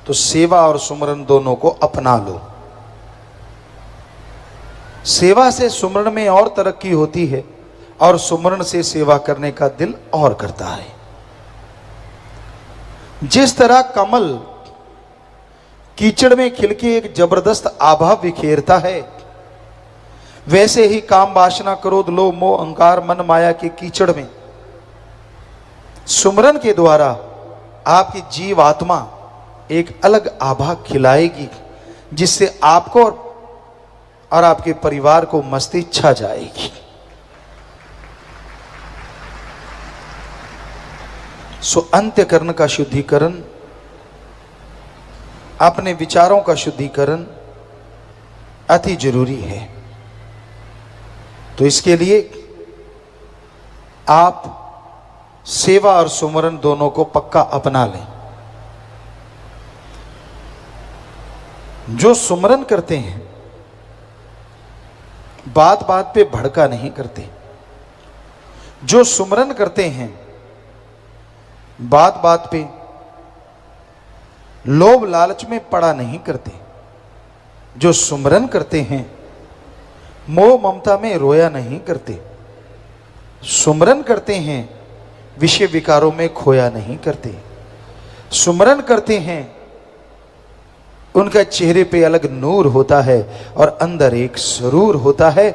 तो सेवा और सुमरन दोनों को अपना लो। सेवा से सुमरन में और तरक्की होती है और सुमरन से सेवा करने का दिल और करता है। जिस तरह कमल कीचड़ में खिलके एक जबरदस्त आभा बिखेरता है, वैसे ही काम वासना क्रोध लोभ मोह अहंकार मन माया के कीचड़ में सुमरन के द्वारा आपकी जीव आत्मा एक अलग आभा खिलाएगी, जिससे आपको और आपके परिवार को मस्ती छा जाएगी। सो अंत्यकरण का शुद्धिकरण, अपने विचारों का शुद्धिकरण अति जरूरी है। तो इसके लिए आप सेवा और सुमरन दोनों को पक्का अपना लें। जो सुमरन करते हैं बात बात पे भड़का नहीं करते, जो सुमरन करते हैं बात बात पे लोभ लालच में पड़ा नहीं करते, जो सुमरन करते हैं मोह ममता में रोया नहीं करते, सुमरन करते हैं विषय विकारों में खोया नहीं करते, सुमरन करते हैं उनका चेहरे पे अलग नूर होता है और अंदर एक सरूर होता है।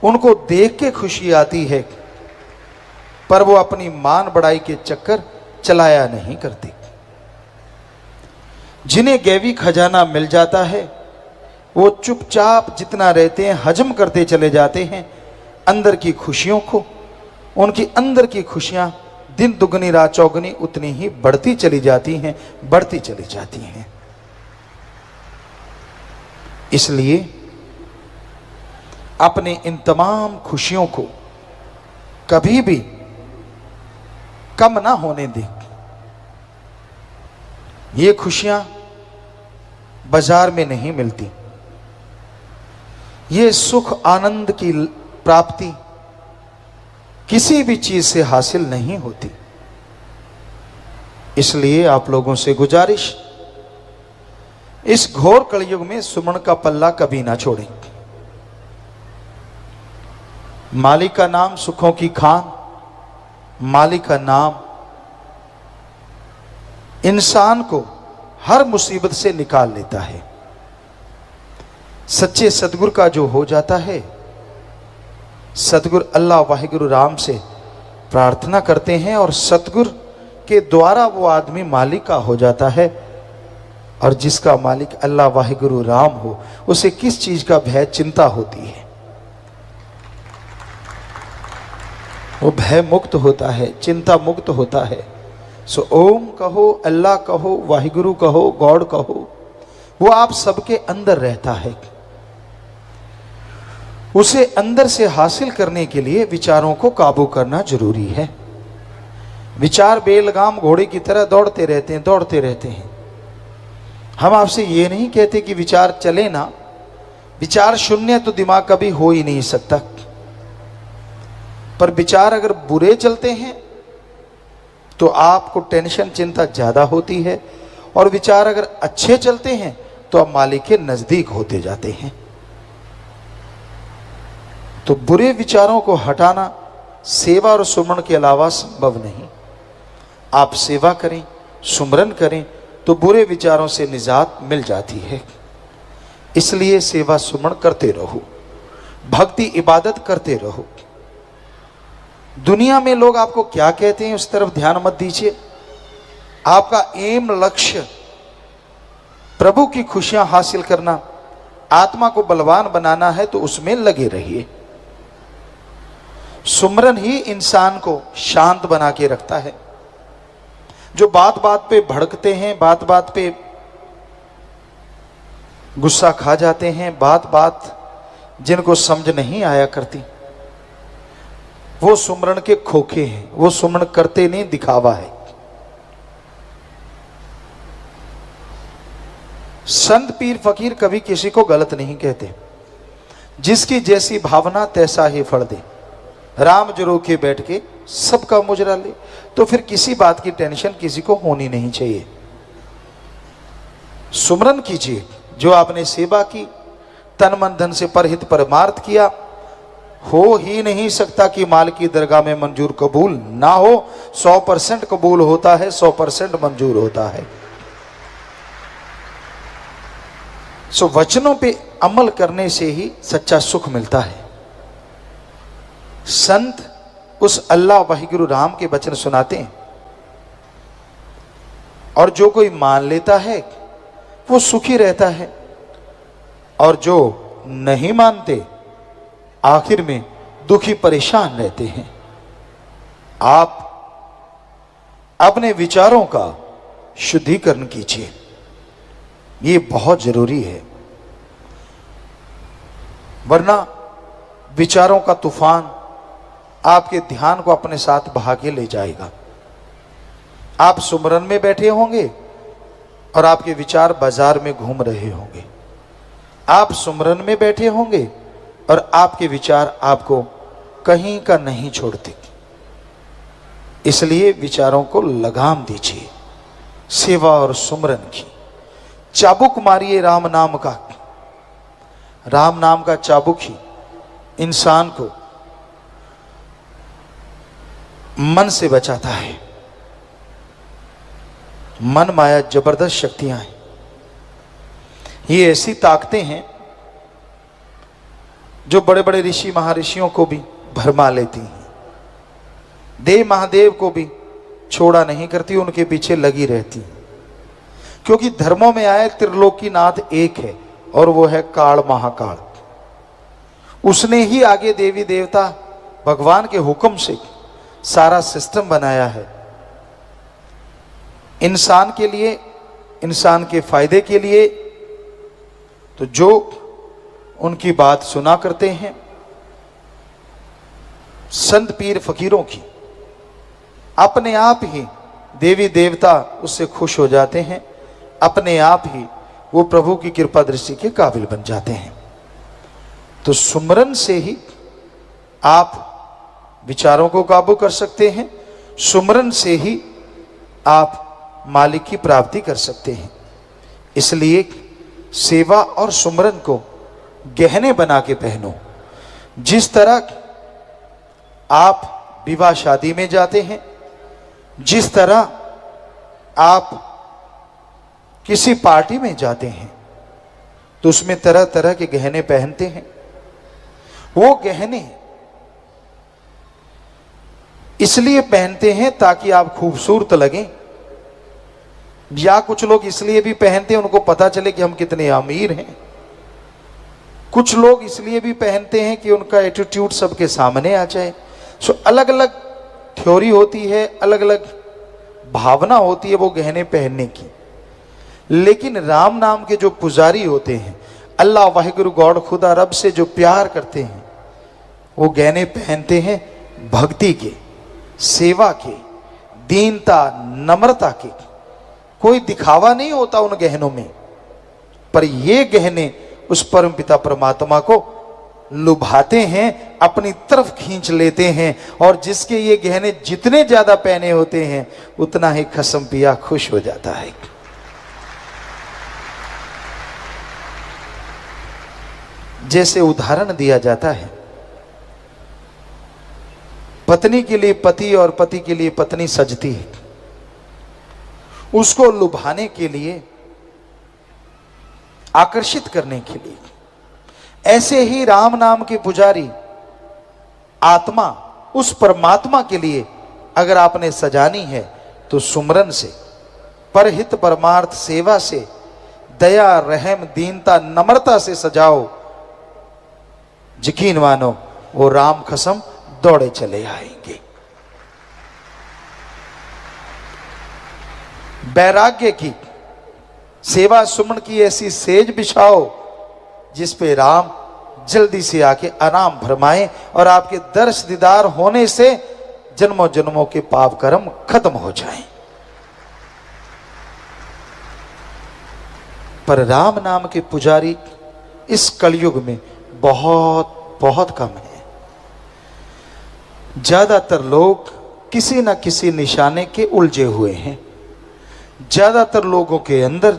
उनको देख के खुशी आती है, पर वो अपनी मान बढ़ाई के चक्कर चलाया नहीं करते। जिन्हें गैवी खजाना मिल जाता है वो चुपचाप जितना रहते हैं हजम करते चले जाते हैं अंदर की खुशियों को। उनकी अंदर की खुशियां दिन दुगनी रात चौगनी उतनी ही बढ़ती चली जाती हैं, बढ़ती चली जाती हैं। इसलिए अपने इन तमाम खुशियों को कभी भी कम ना होने दें। ये खुशियां बाजार में नहीं मिलती, ये सुख आनंद की प्राप्ति किसी भी चीज से हासिल नहीं होती। इसलिए आप लोगों से गुजारिश, इस घोर कलयुग में सुमन का पल्ला कभी ना छोड़ें। मालिक का नाम सुखों की खान, मालिक का नाम इंसान को हर मुसीबत से निकाल लेता है। सच्चे सतगुरु का जो हो जाता है, सतगुरु अल्लाह वाहिगुरु राम से प्रार्थना करते हैं और सतगुरु के द्वारा वो आदमी मालिक का हो जाता है। और जिसका मालिक अल्लाह वाहिगुरु राम हो, उसे किस चीज का भय चिंता होती है? वो भय मुक्त होता है, चिंता मुक्त होता है। सो ओम कहो, अल्लाह कहो, वाहिगुरु कहो, गॉड कहो, वो आप सबके अंदर रहता है। उसे अंदर से हासिल करने के लिए विचारों को काबू करना जरूरी है। विचार बेलगाम घोड़े की तरह दौड़ते रहते हैं, दौड़ते रहते हैं। हम आपसे ये नहीं कहते कि विचार चले ना, विचार शून्य तो दिमाग कभी हो ही नहीं सकता। पर विचार अगर बुरे चलते हैं तो आपको टेंशन चिंता ज्यादा होती है, और विचार अगर अच्छे चलते हैं तो आप मालिक के नजदीक होते जाते हैं। तो बुरे विचारों को हटाना सेवा और सुमरन के अलावा संभव नहीं। आप सेवा करें, सुमरन करें तो बुरे विचारों से निजात मिल जाती है। इसलिए सेवा सुमरण करते रहो, भक्ति इबादत करते रहो। दुनिया में लोग आपको क्या कहते हैं उस तरफ ध्यान मत दीजिए। आपका एम, लक्ष्य प्रभु की खुशियां हासिल करना, आत्मा को बलवान बनाना है तो उसमें लगे रहिए। सुमरन ही इंसान को शांत बना के रखता है। जो बात बात पे भड़कते हैं, बात बात पे गुस्सा खा जाते हैं, बात बात जिनको समझ नहीं आया करती, वो सुमरन के खोखे हैं। वो सुमरन करते नहीं, दिखावा है। संत पीर फकीर कभी किसी को गलत नहीं कहते। जिसकी जैसी भावना तैसा ही फल दे। राम जो रोके बैठ के सबका मुजरा ले, तो फिर किसी बात की टेंशन किसी को होनी नहीं चाहिए। सुमरन कीजिए। जो आपने सेवा की, तन मन धन से परहित परमार्थ किया, हो ही नहीं सकता कि माल की दरगाह में मंजूर कबूल ना हो। 100% कबूल होता है, 100% मंजूर होता है। सो वचनों पे अमल करने से ही सच्चा सुख मिलता है। संत उस अल्लाह वाहिगुरु राम के वचन सुनाते हैं, और जो कोई मान लेता है वो सुखी रहता है, और जो नहीं मानते आखिर में दुखी परेशान रहते हैं। आप अपने विचारों का शुद्धिकरण कीजिए, ये बहुत जरूरी है। वरना विचारों का तूफान आपके ध्यान को अपने साथ बहा के ले जाएगा। आप सुमरन में बैठे होंगे और आपके विचार बाजार में घूम रहे होंगे। आप सुमरन में बैठे होंगे और आपके विचार आपको कहीं का नहीं छोड़ते। इसलिए विचारों को लगाम दीजिए, सेवा और सुमरन की। चाबुक मारिए राम नाम का। राम नाम का चाबुक ही इंसान को मन से बचाता है। मन माया जबरदस्त शक्तियां हैं। ये ऐसी ताकतें हैं जो बड़े बड़े ऋषि महाऋषियों को भी भरमा लेती हैं। देव महादेव को भी छोड़ा नहीं करती, उनके पीछे लगी रहती। क्योंकि धर्मों में आए त्रिलोकीनाथ एक है, और वो है काल महाकाल। उसने ही आगे देवी देवता भगवान के हुक्म से सारा सिस्टम बनाया है, इंसान के लिए, इंसान के फायदे के लिए। तो जो उनकी बात सुना करते हैं, संत पीर फकीरों की, अपने आप ही देवी देवता उससे खुश हो जाते हैं। अपने आप ही वो प्रभु की कृपा दृष्टि के काबिल बन जाते हैं। तो सुमरन से ही आप विचारों को काबू कर सकते हैं। सुमरन से ही आप मालिक की प्राप्ति कर सकते हैं। इसलिए सेवा और सुमरन को गहने बना के पहनो। जिस तरह आप विवाह शादी में जाते हैं, जिस तरह आप किसी पार्टी में जाते हैं, तो उसमें तरह तरह के गहने पहनते हैं। वो गहने इसलिए पहनते हैं ताकि आप खूबसूरत लगें, या कुछ लोग इसलिए भी पहनते हैं उनको पता चले कि हम कितने अमीर हैं। कुछ लोग इसलिए भी पहनते हैं कि उनका एटीट्यूड सबके सामने आ जाए। सो अलग अलग थ्योरी होती है, अलग अलग भावना होती है वो गहने पहनने की। लेकिन राम नाम के जो पुजारी होते हैं, अल्लाह वाहिगुरु गॉड खुदा रब से जो प्यार करते हैं, वो गहने पहनते हैं भक्ति के, सेवा के, दीनता, नम्रता के। कोई दिखावा नहीं होता उन गहनों में, पर ये गहने उस परम पिता परमात्मा को लुभाते हैं, अपनी तरफ खींच लेते हैं। और जिसके ये गहने जितने ज्यादा पहने होते हैं, उतना ही खसम पिया खुश हो जाता है। जैसे उदाहरण दिया जाता है, पत्नी के लिए पति और पति के लिए पत्नी सजती है। उसको लुभाने के लिए आकर्षित करने के लिए। ऐसे ही राम नाम के पुजारी आत्मा उस परमात्मा के लिए अगर आपने सजानी है तो सुमरन से, परहित परमार्थ सेवा से, दया रहम दीनता नम्रता से सजाओ। यकीन मानो वो राम कसम दौड़े चले आएंगे। वैराग्य की सेवा सुमन की ऐसी सेज बिछाओ जिस पे राम जल्दी से आके आराम फरमाए और आपके दर्श दीदार होने से जन्मों जन्मों के पाप कर्म खत्म हो जाएं। पर राम नाम के पुजारी इस कलयुग में बहुत बहुत कम है। ज्यादातर लोग किसी न किसी निशाने के उलझे हुए हैं। ज्यादातर लोगों के अंदर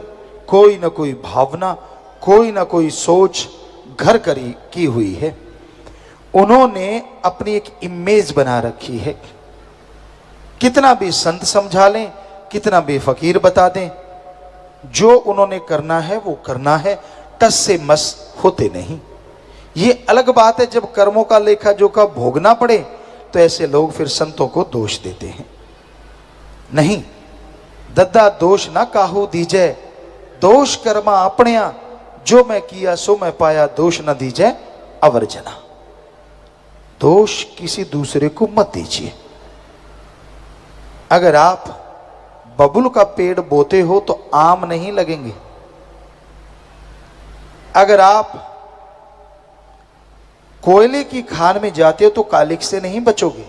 कोई ना कोई भावना, कोई ना कोई सोच घर करी की हुई है। उन्होंने अपनी एक इमेज बना रखी है। कितना भी संत समझा लें, कितना भी फकीर बता दें, जो उन्होंने करना है वो करना है, टस से मस होते नहीं। ये अलग बात है जब कर्मों का लेखा जोखा भोगना पड़े तो ऐसे लोग फिर संतों को दोष देते हैं। नहीं, दद्दा दोष ना काहू दीजे, दोष कर्मा अपनिया, जो मैं किया सो मैं पाया, दोष न दीजे अवर्जना। दोष किसी दूसरे को मत दीजिए। अगर आप बबुल का पेड़ बोते हो तो आम नहीं लगेंगे। अगर आप कोयले की खान में जाते हो तो कालिक से नहीं बचोगे।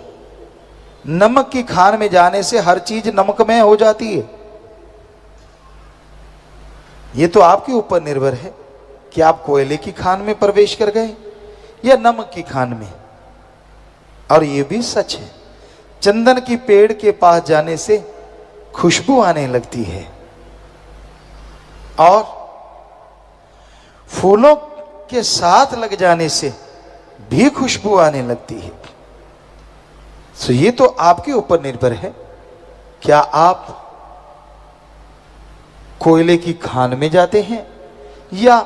नमक की खान में जाने से हर चीज नमकमय हो जाती है। ये तो आपके ऊपर निर्भर है कि आप कोयले की खान में प्रवेश कर गए या नमक की खान में। और ये भी सच है, चंदन की पेड़ के पास जाने से खुशबू आने लगती है और फूलों के साथ लग जाने से भी खुशबू आने लगती है। तो ये तो आपके ऊपर निर्भर है, क्या आप कोयले की खान में जाते हैं या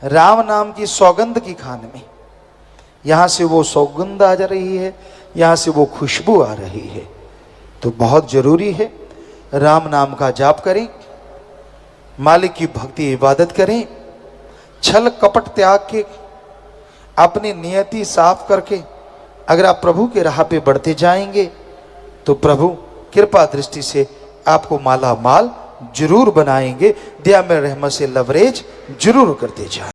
राम नाम की सौगंध की खान में। यहां से वो सौगंध आ जा रही है, यहां से वो खुशबू आ रही है। तो बहुत जरूरी है राम नाम का जाप करें, मालिक की भक्ति इबादत करें, छल कपट त्याग के अपनी नियति साफ करके अगर आप प्रभु के राह पे बढ़ते जाएंगे तो प्रभु कृपा दृष्टि से आपको माला माल जरूर बनाएंगे, दया में रहमत से लवरेज जरूर करते जाएंगे।